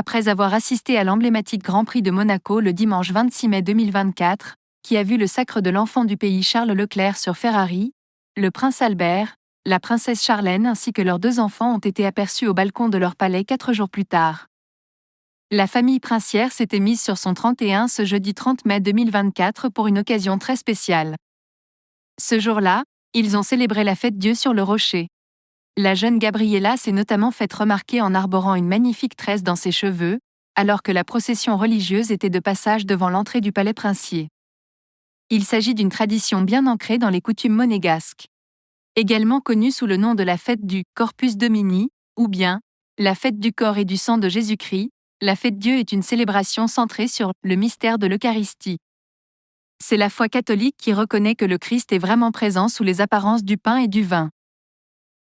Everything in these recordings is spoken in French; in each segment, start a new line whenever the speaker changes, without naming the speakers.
Après avoir assisté à l'emblématique Grand Prix de Monaco le dimanche 26 mai 2024, qui a vu le sacre de l'enfant du pays Charles Leclerc sur Ferrari, le prince Albert, la princesse Charlène ainsi que leurs 2 enfants ont été aperçus au balcon de leur palais 4 jours plus tard. La famille princière s'était mise sur son 31 ce jeudi 30 mai 2024 pour une occasion très spéciale. Ce jour-là, ils ont célébré la fête Dieu sur le rocher. La jeune Gabriella s'est notamment faite remarquer en arborant une magnifique tresse dans ses cheveux, alors que la procession religieuse était de passage devant l'entrée du palais princier. Il s'agit d'une tradition bien ancrée dans les coutumes monégasques. Également connue sous le nom de la fête du Corpus Domini, ou bien la fête du corps et du sang de Jésus-Christ, la fête Dieu est une célébration centrée sur le mystère de l'Eucharistie. C'est la foi catholique qui reconnaît que le Christ est vraiment présent sous les apparences du pain et du vin.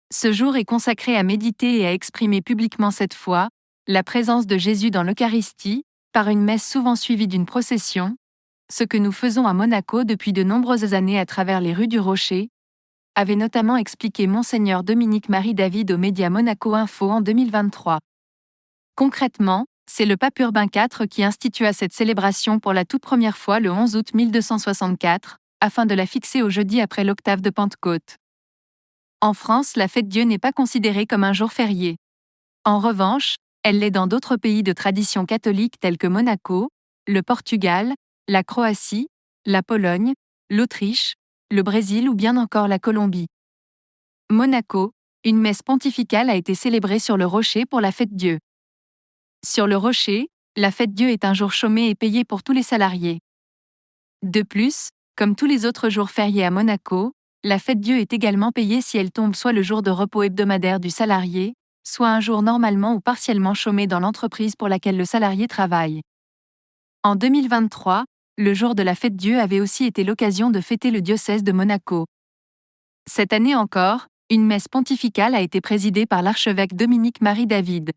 Ce jour est consacré à méditer et à exprimer publiquement cette foi, la présence de Jésus dans l'Eucharistie, par une messe souvent suivie d'une procession, ce que nous faisons à Monaco depuis de nombreuses années à travers les rues du Rocher, avait notamment expliqué Monseigneur Dominique-Marie David aux médias Monaco Info en 2023. Concrètement, c'est le pape Urbain IV qui institua cette célébration pour la toute première fois le 11 août 1264, afin de la fixer au jeudi après l'octave de Pentecôte. En France, la fête Dieu n'est pas considérée comme un jour férié. En revanche, elle l'est dans d'autres pays de tradition catholique tels que Monaco, le Portugal, la Croatie, la Pologne, l'Autriche, le Brésil ou bien encore la Colombie. Monaco, une messe pontificale a été célébrée sur le Rocher pour la fête Dieu. Sur le Rocher, la fête Dieu est un jour chômé et payé pour tous les salariés. De plus, comme tous les autres jours fériés à Monaco, la fête Dieu est également payée si elle tombe soit le jour de repos hebdomadaire du salarié, soit un jour normalement ou partiellement chômé dans l'entreprise pour laquelle le salarié travaille. En 2023, le jour de la fête Dieu avait aussi été l'occasion de fêter le diocèse de Monaco. Cette année encore, une messe pontificale a été présidée par l'archevêque Dominique-Marie David.